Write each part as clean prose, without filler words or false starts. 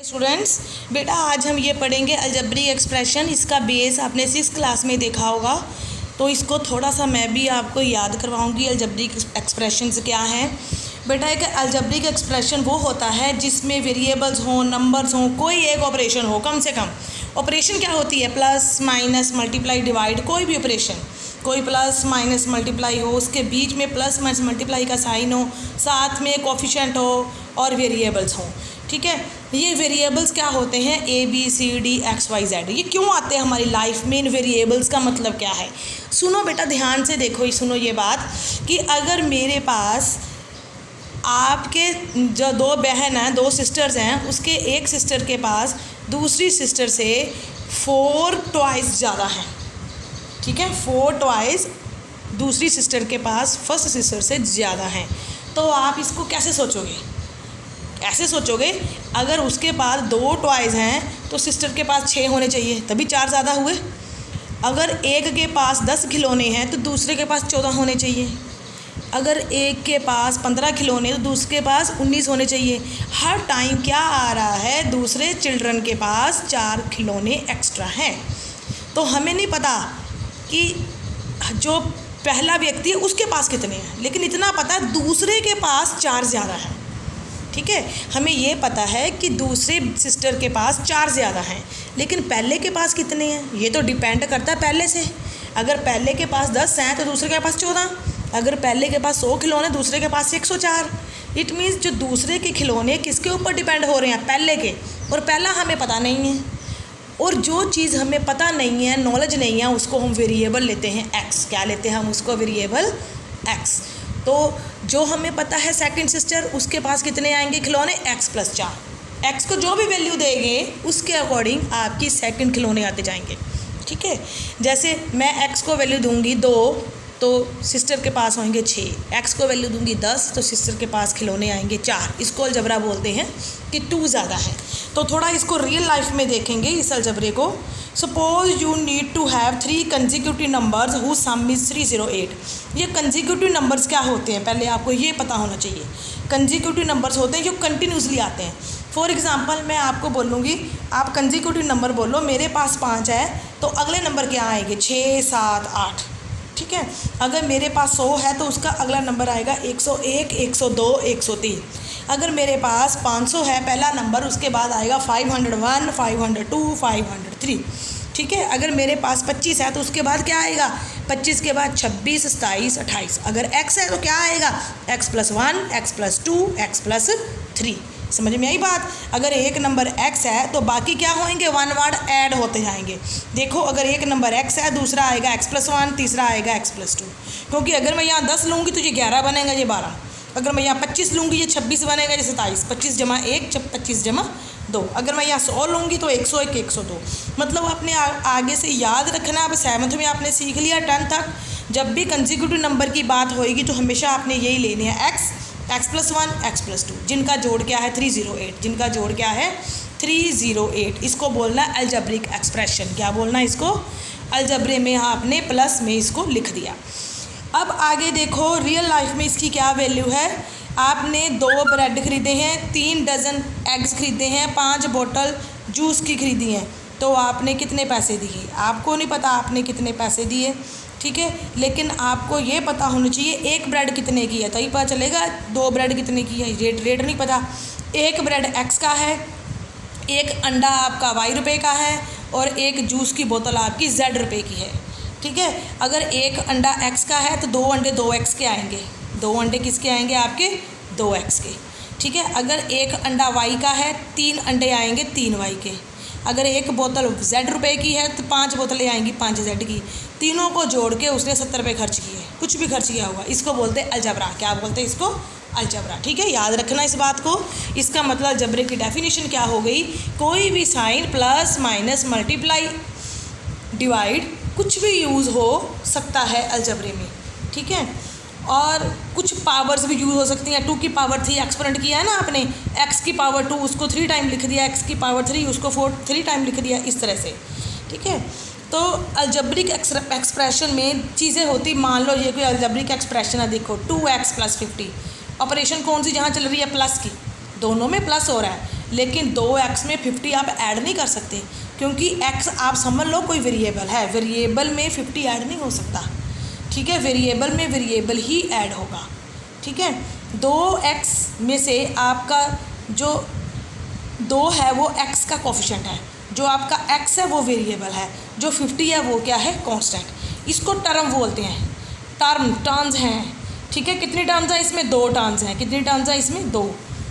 Students, बेटा आज हम ये पढ़ेंगे अलजेब्रिक एक्सप्रेशन। इसका बेस आपने 6th क्लास में देखा होगा, तो इसको थोड़ा सा मैं भी आपको याद करवाऊंगी। अलजेब्रिक एक्सप्रेशंस क्या हैं बेटा? एक अलजेब्रिक एक्सप्रेशन वो होता है जिसमें वेरिएबल्स हों, नंबर्स हों, कोई एक ऑपरेशन हो। कम से कम ऑपरेशन क्या होती है? Plus minus multiply divide. कोई भी ऑपरेशन, कोई प्लस माइनस मल्टीप्लाई हो, उसके बीच में प्लस माइनस मल्टीप्लाई का साइन हो, साथ में कोफिशिएंट हो और वेरिएबल्स हों। ठीक है, ये वेरिएबल्स क्या होते हैं? A B C D X Y Z. ये क्यों आते हैं हमारी लाइफ में? इन वेरिएबल्स का मतलब क्या है? सुनो बेटा, ध्यान से देखो, सुनो ये बात कि अगर मेरे पास आपके जो दो बहन हैं, दो सिस्टर्स हैं, उसके एक सिस्टर के पास दूसरी सिस्टर से 4 टॉयज़ ज़्यादा हैं। ठीक है, 4 टॉयज़ दूसरी सिस्टर के पास फर्स्ट सिस्टर से ज़्यादा हैं। तो आप इसको कैसे सोचोगे? ऐसे सोचोगे, अगर उसके पास 2 टॉयज़ हैं तो सिस्टर के पास 6 होने चाहिए, तभी 4 ज़्यादा हुए। अगर एक के पास 10 खिलौने हैं तो दूसरे के पास 14 होने चाहिए। अगर एक के पास 15 खिलौने तो दूसरे के पास 19 होने चाहिए। हर टाइम क्या आ रहा है? दूसरे चिल्ड्रन के पास 4 खिलौने एक्स्ट्रा हैं। तो हमें नहीं पता कि जो पहला व्यक्ति है उसके पास कितने हैं, लेकिन इतना पता है दूसरे के पास 4 ज़्यादा हैं। ठीक है, हमें ये पता है कि दूसरे सिस्टर के पास 4 ज़्यादा हैं, लेकिन पहले के पास कितने हैं ये तो डिपेंड करता है पहले से। अगर पहले के पास 10 हैं तो दूसरे के पास 14। अगर पहले के पास 100 खिलौने, दूसरे के पास 104। इट मीन्स जो दूसरे के खिलौने किसके ऊपर डिपेंड हो रहे हैं? पहले के। और पहला हमें पता नहीं है, और जो चीज़ हमें पता नहीं है, नॉलेज नहीं है, उसको हम वेरिएबल लेते हैं एक्स। क्या लेते हैं हम उसको? Variable x. तो जो हमें पता है सेकंड सिस्टर, उसके पास कितने आएंगे खिलौने? x + 4। एक्स को जो भी वैल्यू देंगे उसके अकॉर्डिंग आपकी सेकंड खिलौने आते जाएंगे। ठीक है, जैसे मैं x को वैल्यू दूंगी 2 तो सिस्टर के पास होंगे 6। x को वैल्यू दूंगी 10 तो सिस्टर के पास खिलौने आएंगे 4। इसको अलजबरा बोलते हैं कि 2 ज़्यादा है। तो थोड़ा इसको रियल लाइफ में देखेंगे इस अलजबरे को। Suppose you need to have 3 consecutive numbers who sum is 308। ये कंजिक्यूटिव नंबर्स क्या होते हैं पहले आपको ये पता होना चाहिए। कंजिक्यूटिव नंबर्स होते हैं जो कंटिन्यूसली आते हैं। फॉर एग्जांपल मैं आपको बोलूँगी, आप कंजिक्यूटिव नंबर बोलो, मेरे पास 5 है तो अगले नंबर क्या आएंगे? 6, 7, 8। ठीक है, अगर मेरे पास 100 है तो उसका अगला नंबर आएगा 101, 102, 103। अगर मेरे पास 500 है पहला नंबर, उसके बाद आएगा 501, 502, 503। ठीक है, अगर मेरे पास 25 है तो उसके बाद क्या आएगा? 25 के बाद 26, 27, 28। अगर x है तो क्या आएगा? x + 1, x + 2, x + 3। समझ में आई बात? अगर एक नंबर x है तो बाकी क्या होंगे? 1 वर्ड ऐड होते जाएंगे। देखो, अगर एक नंबर x है, दूसरा आएगा x + 1, तीसरा आएगा x + 2। क्योंकि अगर मैं यहाँ 10 लूँगी तो ये 11 बनेगा, ये 12। अगर मैं यहाँ 25 लूँगी ये 26 बनेगा, ये 27। 25 = 1, 25 = 2। अगर मैं यहाँ 100 लूँगी तो 101, 102। मतलब आपने आगे से याद रखना। अब 7th में आपने सीख लिया, 10th तक जब भी कंसेक्यूटिव नंबर की बात होएगी तो हमेशा आपने यही लेने हैं x + 1, x + 2, जिनका जोड़ क्या है? 308। जिनका जोड़ क्या है? 308। इसको बोलना है अलजेब्रिक एक्सप्रेशन। क्या बोलना है इसको? अलजेब्रे में आपने प्लस में इसको लिख दिया। अब आगे देखो, रियल लाइफ में इसकी क्या वैल्यू है? आपने 2 ब्रेड खरीदे हैं, 3 डज़न एग्स खरीदे हैं, 5 बोतल जूस की खरीदी हैं, तो आपने कितने पैसे दिए? आपको नहीं पता आपने कितने पैसे दिए। ठीक है, लेकिन आपको ये पता होना चाहिए एक ब्रेड कितने की है, तभी पता चलेगा 2 ब्रेड कितने की है। रेट नहीं पता। एक ब्रेड x का है, एक अंडा आपका y रुपये का है, और एक जूस की बोतल आपकी z रुपये की है। ठीक है, अगर एक अंडा x का है तो 2 अंडे 2x के आएंगे। 2 अंडे किसके आएंगे? आपके 2x के। ठीक है, अगर एक अंडा y का है, 3 अंडे आएंगे 3y के। अगर एक बोतल z रुपये की है तो 5 बोतलें आएंगी 5z की। तीनों को जोड़ के उसने 70 रुपये खर्च किए, कुछ भी खर्च किया हुआ। इसको बोलते हैं अलजबरा। क्या बोलते हैं इसको? अलजबरा। ठीक है, याद रखना इस बात को। इसका मतलब अलजबरे की डेफिनेशन क्या हो गई? कोई भी sign plus minus multiply divide कुछ भी यूज़ हो सकता है अलजबरे में। ठीक है, और कुछ पावर्स भी यूज़ हो सकती हैं। 2 की पावर 3 एक्सपोनेंट किया है ना आपने, x की पावर 2 उसको 3 टाइम लिख दिया, x की पावर 3 उसको 3 टाइम लिख दिया, इस तरह से। ठीक है, तो अलजेब्रिक एक्सप्रेशन में चीज़ें होती, मान लो ये कोई अलजेब्रिक एक्सप्रेशन है, देखो 2x + 50। ऑपरेशन कौन सी जहाँ चल रही है? प्लस की। दोनों में प्लस हो रहा है। लेकिन 2x में 50 आप ऐड नहीं कर सकते, क्योंकि x आप समझ लो कोई वेरिएबल है, वेरिएबल में 50 ऐड नहीं हो सकता, ठीक है। वेरिएबल में वेरिएबल ही ऐड होगा, ठीक है। 2x में से आपका जो 2 है वो x का कोफिशिएंट है, जो आपका x है वो वेरिएबल है, जो 50 है वो क्या है, कांस्टेंट। इसको टर्म बोलते हैं, टर्म्स हैं, ठीक है। कितनी टर्म्स है इसमें, 2 टर्म्स हैं। कितनी टर्म्स है इसमें, 2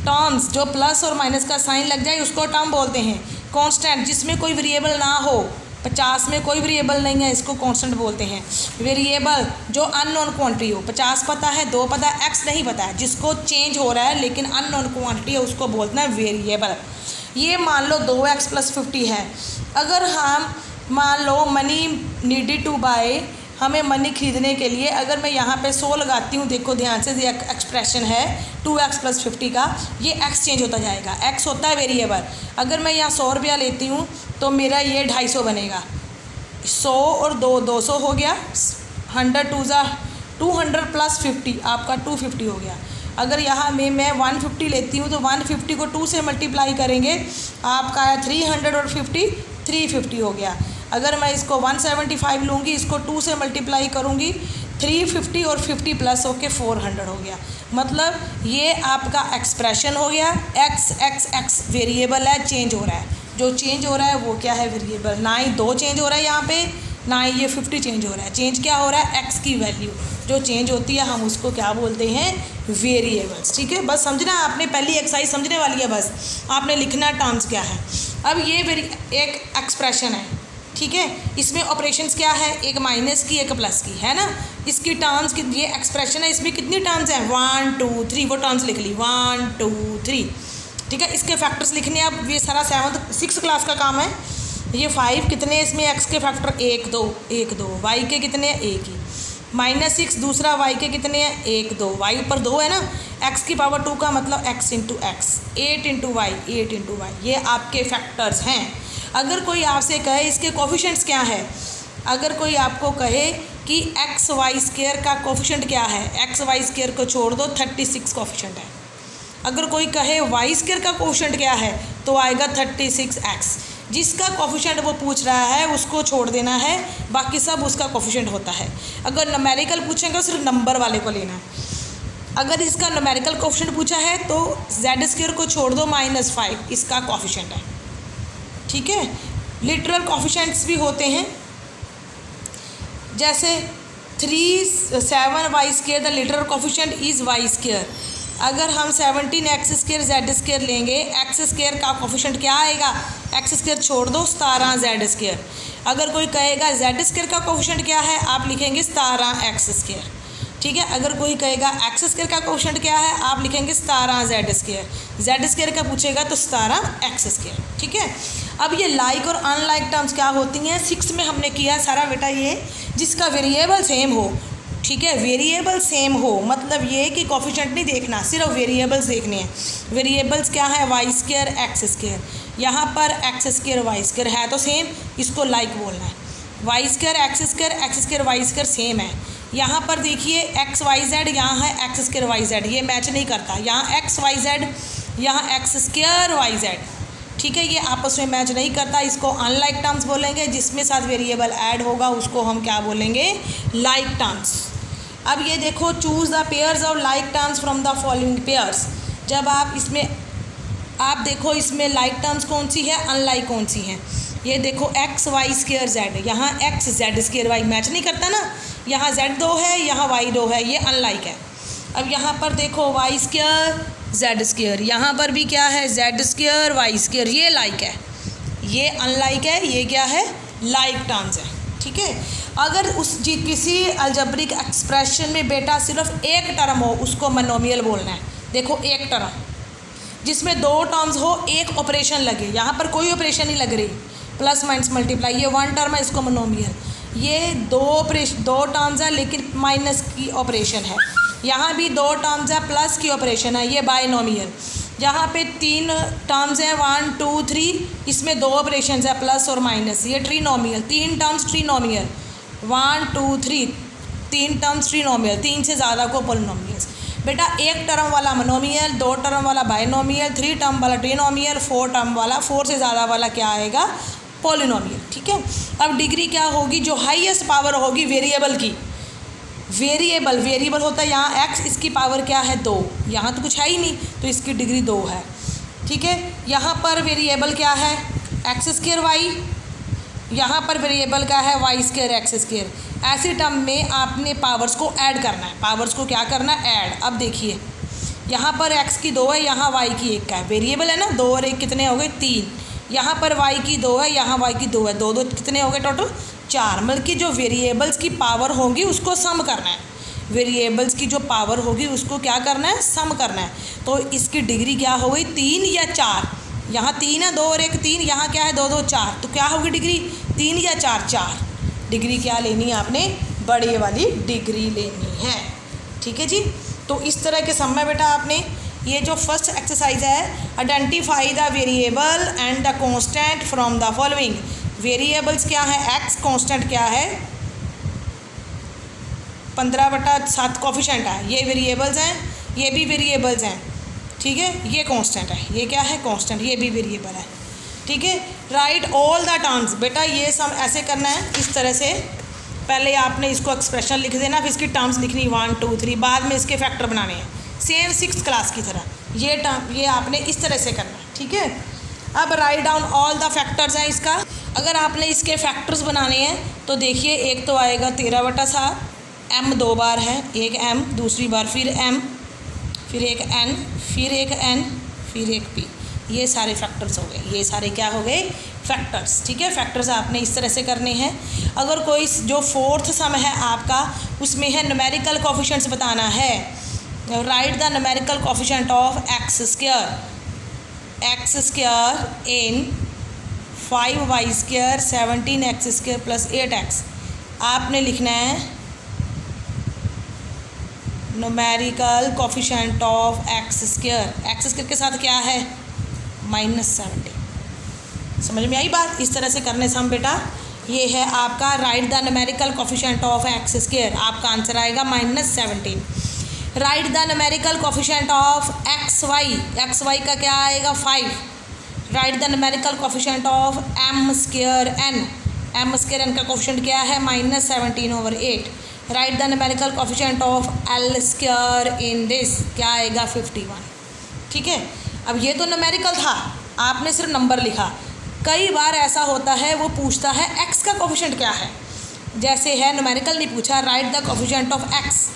टर्म्स। जो प्लस और माइनस का साइन लग जाए उसको टर्म बोलते हैं। कांस्टेंट जिसमें कोई वेरिएबल ना हो, 50 में कोई वेरिएबल नहीं है, इसको कांस्टेंट बोलते हैं। वेरिएबल जो अननोन क्वांटिटी हो, 50 पता है, 2 पता है, x नहीं पता है, जिसको चेंज हो रहा है लेकिन अननोन क्वांटिटी है, उसको बोलते हैं वेरिएबल। ये मान लो 2x + 50 है। अगर हम मान लो मनी नीडेड टू बाय, हमें मनी खरीदने के लिए, अगर मैं यहाँ पे 100 लगाती हूँ, देखो ध्यान से, ये एक्सप्रेशन है 2x + 50 का, ये x चेंज होता जाएगा, x होता है वेरिएबल। अगर मैं यहाँ 100 रुपया लेती हूँ तो मेरा ये 250 बनेगा, 100 और 200 हो गया, 100 2 200 + 50 आपका 250 हो गया। अगर यहाँ में मैं 150 लेती हूँ तो 150 को 2 से मल्टीप्लाई करेंगे, आपका आया 300 और 50 350 हो गया। अगर मैं इसको 175 लूँगी, इसको 2 से मल्टीप्लाई करूँगी, 350 और 50 प्लस होके 400 हो गया। मतलब ये आपका एक्सप्रेशन हो गया। x वेरिएबल है, चेंज हो रहा है, जो चेंज हो रहा है वो क्या है, वेरिएबल। ना ही 2 चेंज हो रहा है यहाँ पे, ना ही ये 50 चेंज हो रहा है। चेंज क्या हो रहा है, x की वैल्यू जो चेंज होती है हम उसको क्या बोलते हैं, वेरिएबल्स, ठीक है। बस समझना, आपने पहली एक्सरसाइज समझने वाली है, बस आपने लिखना टर्म्स क्या है। अब ये एक एक्सप्रेशन है, ठीक है। इसमें ऑपरेशंस क्या है, एक माइनस की एक प्लस की, है ना। इसकी टर्म्स की, ये एक्सप्रेशन है, इसमें कितनी टर्म्स हैं, 1 2 3, वो टर्म्स लिख ली 1 2 3, ठीक है। इसके फैक्टर्स लिखने, अब ये सारा 6 क्लास का काम है। ये 5 कितने, इसमें x के फैक्टर 1 2 1 2, y के कितने हैं, 1 ही, -6 दूसरा y के कितने हैं, 1 2, y ऊपर 2 है ना, x की पावर 2 का मतलब x × x, 8 × y 8 × y, ये आपके फैक्टर्स हैं। अगर कोई आपसे कहे इसके कोफिशिएंट्स क्या है, अगर कोई आपको कहे कि xy² का कोफिशिएंट क्या है, xy² को छोड़ दो, 36 कोफिशिएंट है। अगर कोई कहे y² का कोफिशिएंट क्या है तो आएगा 36x। जिसका कोफिशिएंट वो पूछ रहा है उसको छोड़ देना है, बाकी सब उसका कोफिशिएंट होता है। अगर न्यूमेरिकल पूछेंगे तो सिर्फ नंबर वाले को लेना है। अगर इसका न्यूमेरिकल कोफिशिएंट पूछा है तो z² को छोड़ दो, -5 इसका कोफिशिएंट है, ठीक है। लिटरल कोफिशिएंट्स भी होते हैं, जैसे 7y² the literal coefficient is y²। अगर हम 17x² z² लेंगे, x² का कोफिशिएंट क्या आएगा, x² छोड़ दो, 17z²। अगर कोई कहेगा z² का कोफिशिएंट क्या है, आप लिखेंगे 17x², ठीक है। अगर कोई कहेगा x² का कोफिशिएंट क्या है, आप लिखेंगे 17z²। z² का पूछेगा तो 17x², ठीक है। अब ये लाइक और अनलाइक टर्म्स क्या होती हैं, 6 में हमने किया है सारा बेटा, ये जिसका वेरिएबल सेम हो, ठीक है। वेरिएबल सेम हो मतलब ये कि कोफिशिएंट नहीं देखना, सिर्फ वेरिएबल्स देखने हैं। वेरिएबल्स क्या है, y² x², यहाँ पर x² y² है तो सेम, इसको लाइक बोलना है। y² x² x² y² same है। यहाँ पर देखिए x y z, यहाँ है x² y z, ये मैच नहीं करता, यहाँ x y z, यहाँ x² y z, ठीक है, ये आपस में मैच नहीं करता। इसको अनलाइक टर्म्स बोलेंगे, जिसमें साथ वेरिएबल ऐड होगा उसको हम क्या बोलेंगे, लाइक टर्म्स। अब ये देखो, choose the pairs of like terms from the following pairs. जब आप इसमें, आप देखो इसमें लाइक टर्म्स कौन सी है, अनलाइक कौन सी हैं। ये देखो x y² z, यहाँ x z² y मैच नहीं करता ना, यहाँ z 2 है, यहाँ y 2 है, ये अनलाइक है। अब यहाँ पर देखो y² z², यहाँ पर भी क्या है, z² y², ये लाइक है, ये अनलाइक है, ये क्या है, लाइक टर्म्स है, ठीक है। अगर किसी अलजेब्रिक एक्सप्रेशन में बेटा सिर्फ एक टर्म हो, उसको मोनोमियल बोलना है। देखो एक टर्म जिसमें 2 टर्म्स हो, एक ऑपरेशन लगे, यहाँ पर कोई ऑपरेशन नहीं लग रही, प्लस माइनस मल्टीप्लाई, ये 1 टर्म है, इसको मोनोमियल। ये 2 टर्म्स है लेकिन माइनस की ऑपरेशन है, यहाँ भी 2 टर्म्स है, प्लस की ऑपरेशन है, ये बाइनोमियल। यहाँ पे 3 टर्म्स हैं, 1 2 3, इसमें 2 ऑपरेशन है, प्लस और माइनस, ये ट्रीनोमियल। 3 टर्म्स ट्रीनोमियल, 1 2 3, 3 टर्म्स ट्रीनोमियल, 3 से ज़्यादा को पोलिनोमियल्स। बेटा एक टर्म वाला मोनोमियल, 2 टर्म वाला बाइनोमियल, 3 टर्म वाला ट्रिनोमियल, 4 टर्म वाला 4 से ज़्यादा वाला क्या आएगा पॉलिनोमियल। ठीक है, अब डिग्री क्या होगी, जो हाईएस्ट पावर होगी वेरिएबल की, वेरिएबल होता है यहाँ x, इसकी पावर क्या है 2, यहाँ तो कुछ है ही नहीं तो इसकी डिग्री 2 है। ठीक है, यहाँ पर वेरिएबल क्या है x² y, यहाँ पर वेरिएबल क्या है y² x²। ऐसे टर्म में आपने पावर्स को ऐड करना है, पावर्स को क्या करना है ऐड। अब देखिए यहाँ पर x की 2 है, यहाँ y की 1 है, वेरिएबल है ना, 2 और 1 कितने हो गए 3। यहाँ पर y की 2 है, यहाँ y की 2 है, 2 कितने हो गए टोटल 4। मतलब कि जो वेरिएबल्स की पावर होगी उसको सम करना है, वेरिएबल्स की जो पावर होगी उसको क्या करना है सम करना है। तो इसकी डिग्री क्या हो गई 3 या 4, यहाँ 3 है, 2 और 1 3, यहाँ क्या है 2 2 4, तो क्या होगी डिग्री 3 या 4 4। डिग्री क्या लेनी है आपने, बड़े वाली डिग्री लेनी है। ठीक है जी, तो इस तरह के सम में बेटा आपने ये जो फर्स्ट एक्सरसाइज है, identify the variable and the constant from the following. Variables क्या है x, कांस्टेंट क्या है 15/7 कोफिशिएंट है, ये वेरिएबल्स हैं, ये भी वेरिएबल्स हैं। ठीक है, ये कांस्टेंट है, ये क्या है कांस्टेंट, ये भी वेरिएबल है। ठीक है, राइट ऑल द टर्म्स। बेटा ये सम ऐसे करना है इस तरह से, पहले आपने इसको एक्सप्रेशन लिख देना, फिर इसकी टर्म्स लिखनी 1 2 3, बाद में इसके फैक्टर बनाने हैं सेम 6th क्लास की तरह। ये टर्म ये आपने इस तरह से करना है। ठीक है, अब write down all the factors हैं इसका। अगर आपने इसके फैक्टर्स बनाने हैं तो देखिए एक तो आएगा 13/7, m 2 बार है, एक m, दूसरी बार फिर m, फिर एक n, फिर एक n, फिर एक p। ये सारे फैक्टर्स हो गए, ये सारे क्या हो गए फैक्टर्स। ठीक है, फैक्टर्स आपने इस तरह से करने हैं। अगर कोई जो 4th सम है आपका उसमें है न्यूमेरिकल कोफिशिएंट्स बताना है, right the numerical coefficient of x² in 5y² 17x² + 8x। आपने लिखना है न्यूमेरिकल कोफिशिएंट ऑफ x² के साथ क्या है -17। समझ में आई बात, इस तरह से करने से हम बेटा ये है आपका right the numerical coefficient of x², आपका आंसर आएगा -17। Right the numerical coefficient of xy का क्या आएगा 5। Right the numerical coefficient of m² n का कोफिशिएंट क्या है -17/8। Right the numerical coefficient of l² in this, क्या आएगा 51। ठीक है, अब ये तो न्यूमेरिकल था, आपने सिर्फ नंबर लिखा। कई बार ऐसा होता है वो पूछता है x का कोफिशिएंट क्या है, जैसे है न्यूमेरिकल नहीं पूछा, right the coefficient of x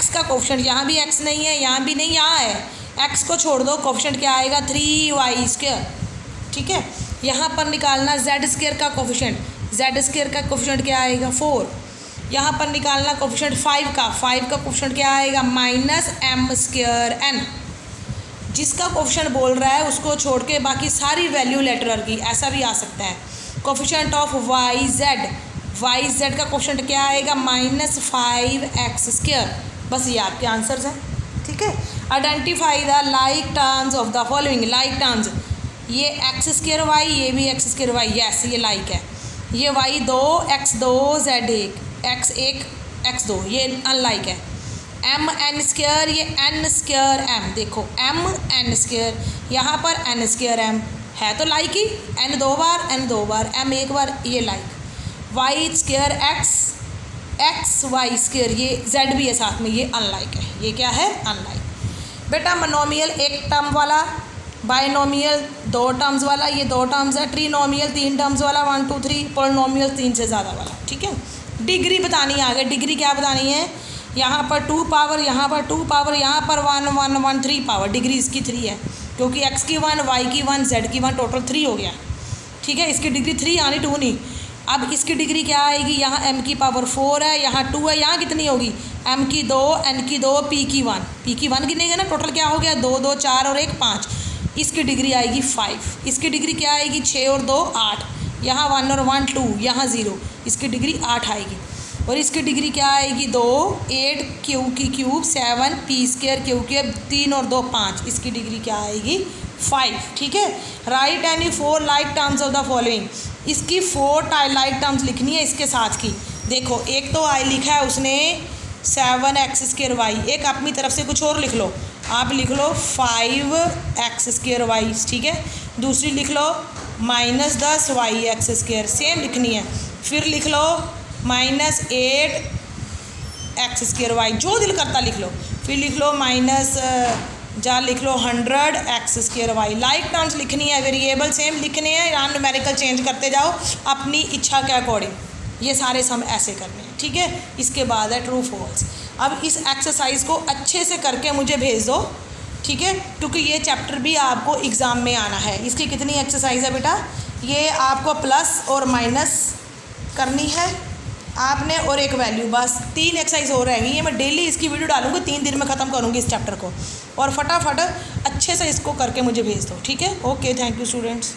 का कोफिशिएंट, यहाँ भी x नहीं है, यहाँ भी नहीं, यहाँ है, x को छोड़ दो, कोफिशिएंट क्या आएगा 3y²। ठीक है, यहाँ पर निकालना z² का कोफिशिएंट, z² का कोफिशिएंट क्या आएगा 4। यहाँ पर निकालना कोफिशिएंट 5 का कोफिशिएंट क्या आएगा -m² n। जिसका कोफिशिएंट बोल रहा है उसको छोड़ के बाकी सारी वैल्यू लेटरर की, ऐसा भी आ सकता है। कोफिशिएंट ऑफ yz का कोफिशिएंट क्या आएगा -5x²। बस ये आपके आंसर्स हैं। ठीक है, identify the like terms of the following. Like terms, ये x² y, ये भी x² y, यस ये लाइक है। ये y2 x2 z1 x1 x2, ये अनलाइक है। m(n²), ये n² m, देखो m(n²), यहाँ पर n² m है तो like he, n 2 bar m 1 बार, ये लाइक। y² x y², ये z भी है साथ में, ये अनलाइक है। ये क्या है अनलाइक। बेटा मोनोमियल 1 टर्म वाला, बाइनोमियल 2 टर्म्स वाला, ये 2 टर्म्स है। ट्रिनोमियल 3 टर्म्स वाला 1 2 3, पॉलिनोमियल 3 से ज़्यादा वाला। ठीक है, डिग्री बतानी है आगे। डिग्री क्या बतानी है, यहाँ पर 2 पावर, यहाँ पर 2 पावर, यहाँ पर 1 1 1 3 पावर, डिग्री इसकी 3 है क्योंकि x की 1, y की 1, z की 1, टोटल 3 हो गया। ठीक है, इसकी डिग्री 3 यानी 2 नहीं। अब इसकी डिग्री क्या आएगी, यहाँ m की पावर 4 है, यहाँ 2 है, यहाँ कितनी होगी m की 2, n की 2, p की 1 गिनेगा ना, टोटल क्या हो गया 2 2 4 और 1 5। इसकी डिग्री आएगी 5। इसकी डिग्री क्या आएगी 6 और 2 8, यहाँ 1 और 1 2, यहाँ 0, इसकी डिग्री 8 आएगी। और इसकी डिग्री क्या आएगी 2 8 क्यू की क्यूब 7 p² क्यू क्यूब 3 और 2 5, इसकी डिग्री क्या आएगी 5। ठीक है, right any 4 like terms of the following. इसकी 4 लाइक टर्म्स लिखनी है इसके साथ की। देखो एक तो आई लिखा है उसने 7x² वाई, एक अपनी तरफ से कुछ और लिख लो, आप लिख लो 5x² वाई, ठीक है। दूसरी लिख लो -10 y(x²), सेम लिखनी है। फिर लिख लो -8x² वाई, जो दिल करता लिख लो। फिर लिख लो लिख लो 100x² वाई। लाइक टर्म्स लिखनी है, वेरिएबल सेम लिखने हैं, यहाँ न्यूमेरिकल चेंज करते जाओ अपनी इच्छा के अकॉर्डिंग। ये सारे सम ऐसे करने हैं, ठीक है। इसके बाद है ट्रू फॉल्स। अब इस एक्सरसाइज को अच्छे से करके मुझे भेज दो, ठीक है, क्योंकि ये चैप्टर भी आपको एग्ज़ाम में आना है। इसकी कितनी एक्सरसाइज है बेटा, ये आपको प्लस और माइनस करनी है आपने, और एक वैल्यू, बस 3 एक्सरसाइज हो रहेगी। ये मैं डेली इसकी वीडियो डालूंगी, 3 दिन में ख़त्म करूँगी इस चैप्टर को, और फटाफट अच्छे से इसको करके मुझे भेज दो, ठीक है। Okay, thank you students.